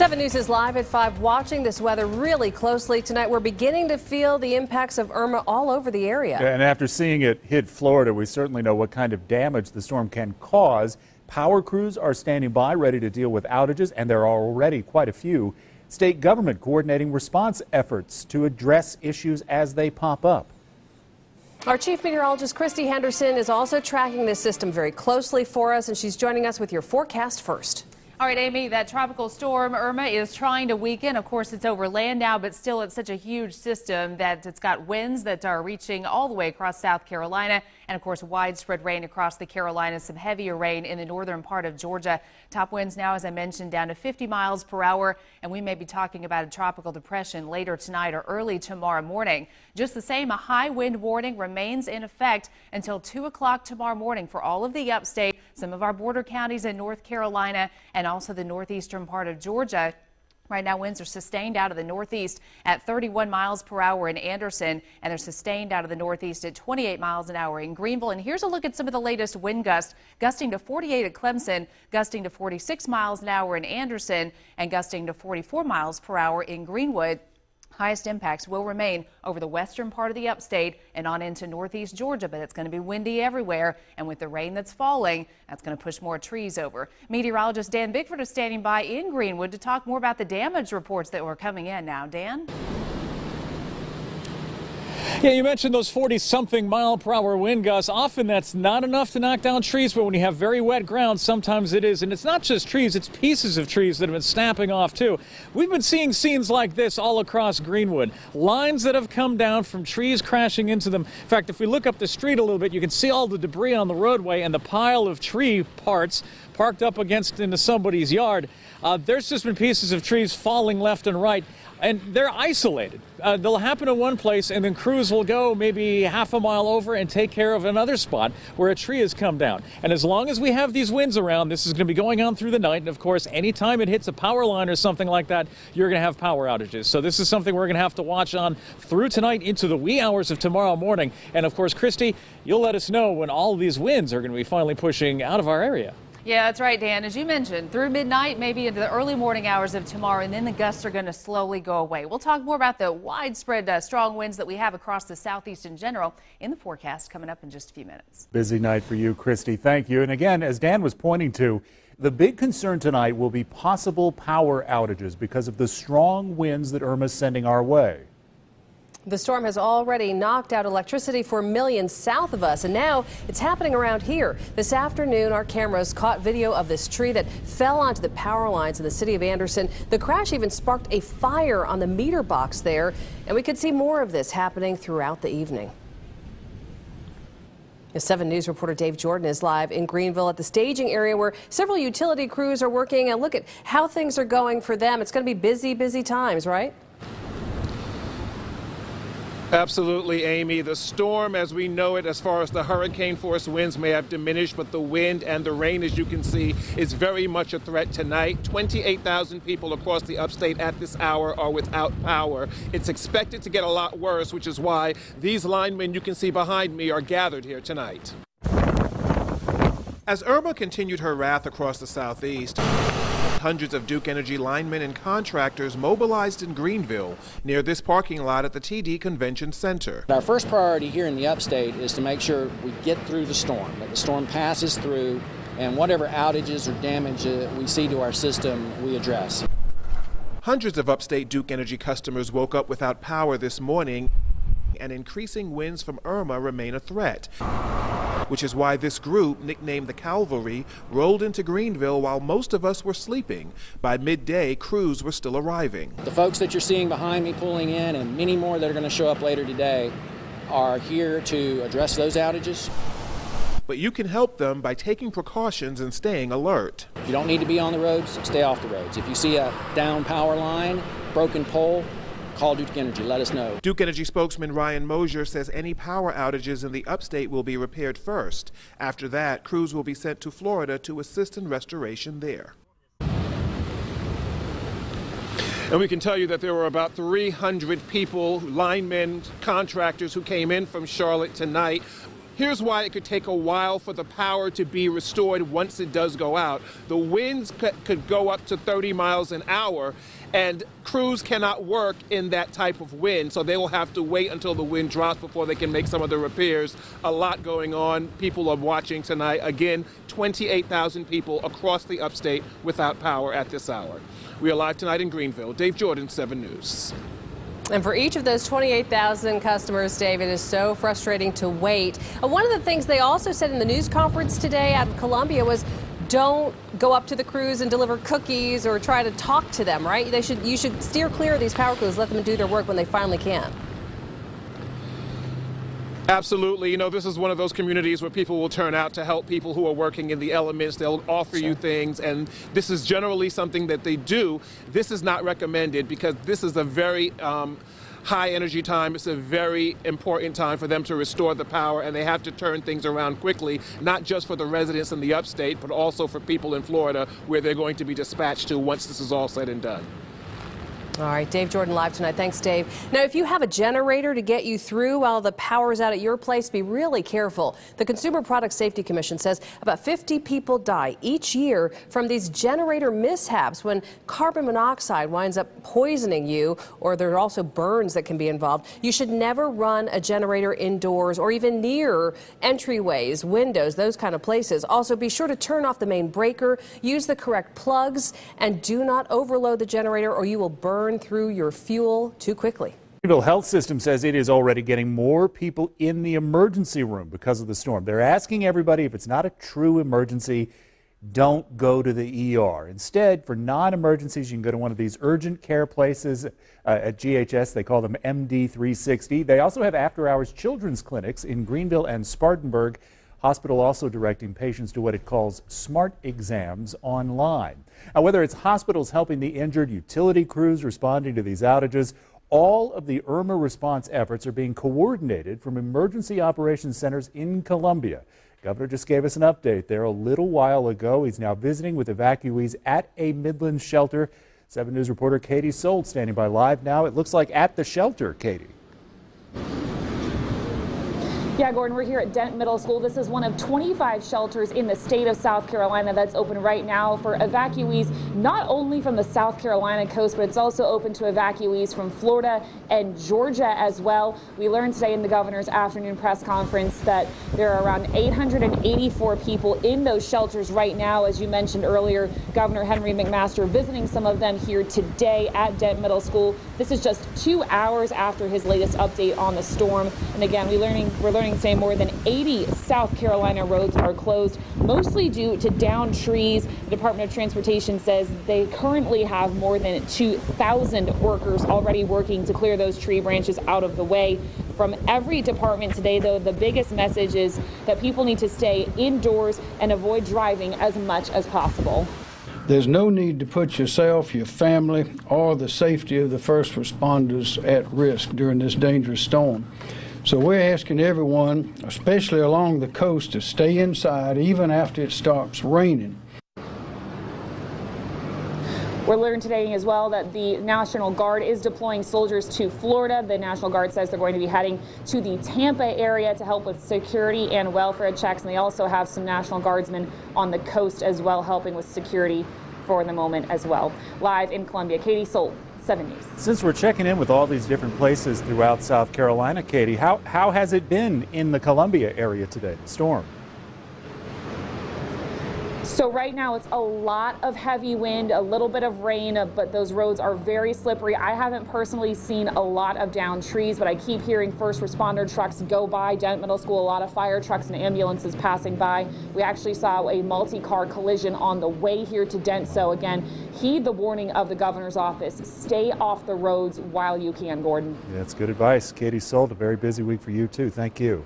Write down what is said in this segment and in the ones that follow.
7 News is live at 5, watching this weather really closely tonight. We're beginning to feel the impacts of Irma all over the area. And after seeing it hit Florida, we certainly know what kind of damage the storm can cause. Power crews are standing by, ready to deal with outages, and there are already quite a few. State government coordinating response efforts to address issues as they pop up. Our chief meteorologist, Christy Henderson, is also tracking this system very closely for us, and she's joining us with your forecast first. All right, Amy, that tropical storm Irma is trying to weaken. Of course, it's over land now, but still it's such a huge system that it's got winds that are reaching all the way across South Carolina and, of course, widespread rain across the Carolinas, some heavier rain in the northern part of Georgia. Top winds now, as I mentioned, down to 50 miles per hour, and we may be talking about a tropical depression later tonight or early tomorrow morning. Just the same, a high wind warning remains in effect until 2 o'clock tomorrow morning for all of the upstate, some of our border counties in North Carolina, and also the northeastern part of Georgia. Right now, winds are sustained out of the northeast at 31 miles per hour in Anderson, and they're sustained out of the northeast at 28 miles an hour in Greenville. And here's a look at some of the latest wind gusts, gusting to 48 at Clemson, gusting to 46 miles an hour in Anderson, and gusting to 44 miles per hour in Greenwood. Highest impacts will remain over the western part of the upstate and on into northeast Georgia, but it's going to be windy everywhere. And with the rain that's falling, that's going to push more trees over. Meteorologist Dan Bickford is standing by in Greenwood to talk more about the damage reports that were coming in now. Dan? Yeah, you mentioned those 40-something mile-per-hour wind gusts. Often that's not enough to knock down trees, but when you have very wet ground, sometimes it is. And it's not just trees, it's pieces of trees that have been snapping off, too. We've been seeing scenes like this all across Greenwood. Lines that have come down from trees crashing into them. In fact, if we look up the street a little bit, you can see all the debris on the roadway and the pile of tree parts parked up into somebody's yard. There's just been pieces of trees falling left and right. And they're isolated. They'll happen in one place, and then crews will go maybe half a mile over and take care of another spot where a tree has come down. And as long as we have these winds around, this is going to be going on through the night. And of course, anytime it hits a power line or something like that, you're going to have power outages. So this is something we're going to have to watch on through tonight into the wee hours of tomorrow morning. And of course, Christy, you'll let us know when all of these winds are going to be finally pushing out of our area. Yeah, that's right, Dan. As you mentioned, through midnight, maybe into the early morning hours of tomorrow, and then the gusts are going to slowly go away. We'll talk more about the widespread strong winds that we have across the southeast in general in the forecast coming up in just a few minutes. Busy night for you, Christy. Thank you. And again, as Dan was pointing to, the big concern tonight will be possible power outages because of the strong winds that Irma's sending our way. The storm has already knocked out electricity for millions south of us, and now it's happening around here. This afternoon, our cameras caught video of this tree that fell onto the power lines in the city of Anderson. The crash even sparked a fire on the meter box there, and we could see more of this happening throughout the evening. The 7 News reporter Dave Jordan is live in Greenville at the staging area where several utility crews are working, and look at how things are going for them. It's going to be busy, busy times, right? Absolutely, Amy. The storm, as we know it, as far as the hurricane force winds may have diminished, but the wind and the rain, as you can see, is very much a threat tonight. 28,000 people across the upstate at this hour are without power. It's expected to get a lot worse, which is why these linemen you can see behind me are gathered here tonight. As Irma continued her wrath across the southeast, hundreds of Duke Energy linemen and contractors mobilized in Greenville near this parking lot at the TD Convention Center. Our first priority here in the upstate is to make sure we get through the storm, that the storm passes through, and whatever outages or damage we see to our system, we address. Hundreds of upstate Duke Energy customers woke up without power this morning, and increasing winds from Irma remain a threat, which is why this group, nicknamed the Cavalry, rolled into Greenville while most of us were sleeping. By midday, crews were still arriving. The folks that you're seeing behind me pulling in, and many more that are going to show up later today, are here to address those outages. But you can help them by taking precautions and staying alert. If you don't need to be on the roads, stay off the roads. If you see a down power line, broken pole, call Duke Energy, let us know. Duke Energy spokesman Ryan Mosier says any power outages in the upstate will be repaired first. After that, crews will be sent to Florida to assist in restoration there. And we can tell you that there were about 300 people, linemen, contractors who came in from Charlotte tonight. Here's why it could take a while for the power to be restored once it does go out. The winds could go up to 30 miles an hour, and crews cannot work in that type of wind, so they will have to wait until the wind drops before they can make some of the repairs. A lot going on. People are watching tonight. Again, 28,000 people across the upstate without power at this hour. We are live tonight in Greenville. Dave Jordan, 7 News. And for each of those 28,000 customers, Dave, it is so frustrating to wait. One of the things they also said in the news conference today out of Columbia was don't go up to the crews and deliver cookies or try to talk to them, right? You should steer clear of these power crews, let them do their work when they finally can. Absolutely. You know, this is one of those communities where people will turn out to help people who are working in the elements. They'll offer you things, and this is generally something that they do. This is not recommended because this is a very high energy time. It's a very important time for them to restore the power, and they have to turn things around quickly, not just for the residents in the upstate, but also for people in Florida where they're going to be dispatched to once this is all said and done. All right, Dave Jordan live tonight. Thanks, Dave. Now, if you have a generator to get you through while the power's out at your place, be really careful. The Consumer Product Safety Commission says about 50 people die each year from these generator mishaps when carbon monoxide winds up poisoning you, or there are also burns that can be involved. You should never run a generator indoors or even near entryways, windows, those kind of places. Also, be sure to turn off the main breaker, use the correct plugs, and do not overload the generator or you will burn through your fuel too quickly. The Greenville Health System says it is already getting more people in the emergency room because of the storm. They're asking everybody, if it's not a true emergency, don't go to the ER. Instead, for non-emergencies, you can go to one of these urgent care places at GHS. They call them MD 360. They also have after-hours children's clinics in Greenville and Spartanburg. Hospital also directing patients to what it calls smart exams online. Now, whether it's hospitals helping the injured, utility crews responding to these outages, all of the Irma response efforts are being coordinated from emergency operations centers in Columbia. Governor just gave us an update there a little while ago. He's now visiting with evacuees at a Midland shelter. 7 News reporter Katie Sold standing by live now. It looks like at the shelter, Katie. Yeah, Gordon, we're here at Dent Middle School. This is one of 25 shelters in the state of South Carolina that's open right now for evacuees, not only from the South Carolina coast, but it's also open to evacuees from Florida and Georgia as well. We learned today in the governor's afternoon press conference that there are around 884 people in those shelters right now. As you mentioned earlier, Governor Henry McMaster visiting some of them here today at Dent Middle School. This is just 2 hours after his latest update on the storm. And again, we're learning today more than 80 South Carolina roads are closed, mostly due to downed trees. The Department of Transportation says they currently have more than 2,000 workers already working to clear those tree branches out of the way. From every department today, though, the biggest message is that people need to stay indoors and avoid driving as much as possible. There's no need to put yourself, your family, or the safety of the first responders at risk during this dangerous storm. So we're asking everyone, especially along the coast, to stay inside even after it starts raining. We're learning today as well that the National Guard is deploying soldiers to Florida. The National Guard says they're going to be heading to the Tampa area to help with security and welfare checks. And they also have some National Guardsmen on the coast as well, helping with security for the moment as well. Live in Columbia, Katie Sold, 7 News. Since we're checking in with all these different places throughout South Carolina, Katie, how has it been in the Columbia area today, the storm? So right now it's a lot of heavy wind, a little bit of rain, but those roads are very slippery. I haven't personally seen a lot of downed trees, but I keep hearing first responder trucks go by Dent Middle School, a lot of fire trucks and ambulances passing by. We actually saw a multi-car collision on the way here to Dent. So again, heed the warning of the governor's office. Stay off the roads while you can, Gordon. Yeah, that's good advice. Katie Sold, a very busy week for you too. Thank you.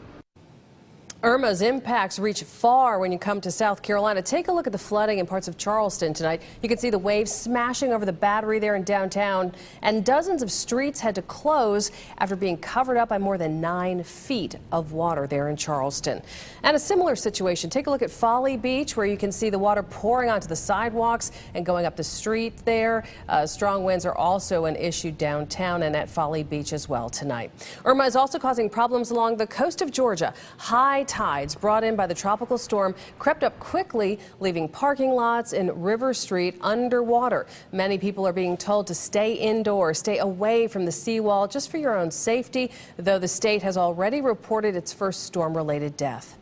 Irma's impacts reach far when you come to South Carolina. Take a look at the flooding in parts of Charleston tonight. You can see the waves smashing over the Battery there in downtown, and dozens of streets had to close after being covered up by more than 9 feet of water there in Charleston. And a similar situation, take a look at Folly Beach, where you can see the water pouring onto the sidewalks and going up the street there. Strong winds are also an issue downtown and at Folly Beach as well tonight. Irma is also causing problems along the coast of Georgia. High tides brought in by the tropical storm crept up quickly, leaving parking lots in River Street underwater. Many people are being told to stay indoors, stay away from the seawall just for your own safety, though the state has already reported its first storm-related death.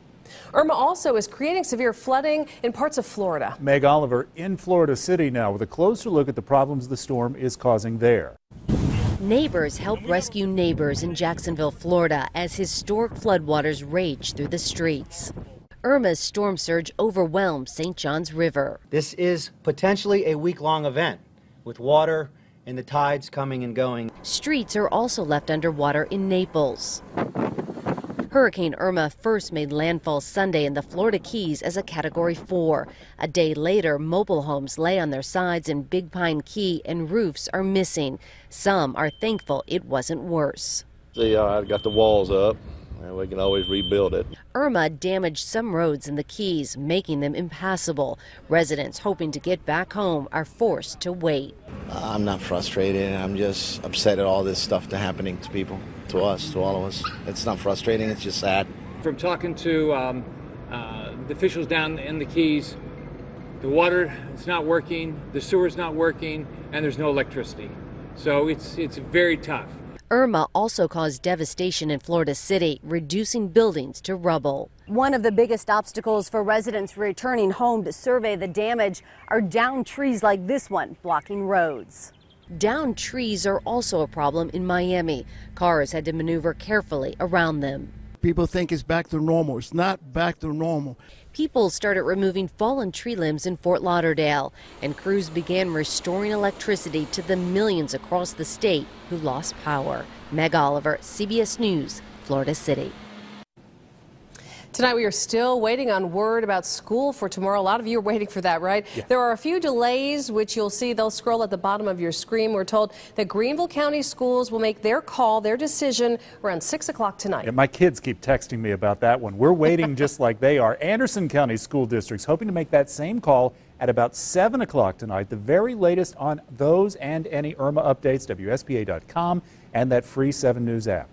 Irma also is creating severe flooding in parts of Florida. Meg Oliver in Florida City now with a closer look at the problems the storm is causing there. Neighbors help rescue neighbors in Jacksonville, Florida, as historic floodwaters rage through the streets. Irma's storm surge overwhelmed St. Johns River. This is potentially a week-long event with water and the tides coming and going. Streets are also left underwater in Naples. Hurricane Irma first made landfall Sunday in the Florida Keys as a Category 4. A day later, mobile homes lay on their sides in Big Pine Key and roofs are missing. Some are thankful it wasn't worse. See, I got the walls up, and we can always rebuild it. Irma damaged some roads in the Keys, making them impassable. Residents hoping to get back home are forced to wait. I'm not frustrated. I'm just upset at all this stuff happening to people, to us, to all of us. It's not frustrating. It's just sad. From talking to the officials down in the Keys, the water is not working, the sewer's not working, and there's no electricity. So it's very tough. Irma also caused devastation in Florida City, reducing buildings to rubble. One of the biggest obstacles for residents returning home to survey the damage are downed trees like this one, blocking roads. Downed trees are also a problem in Miami. Cars had to maneuver carefully around them. People think it's back to normal. It's not back to normal. People started removing fallen tree limbs in Fort Lauderdale, and crews began restoring electricity to the millions across the state who lost power. Meg Oliver, CBS News, Florida City. Tonight we are still waiting on word about school for tomorrow. A lot of you are waiting for that, right? Yeah. There are a few delays, which you'll see. They'll scroll at the bottom of your screen. We're told that Greenville County schools will make their call, their decision, around 6 o'clock tonight. Yeah, my kids keep texting me about that one. We're waiting just like they are. Anderson County School District's hoping to make that same call at about 7 o'clock tonight. The very latest on those and any Irma updates, WSPA.com and that free 7 News app.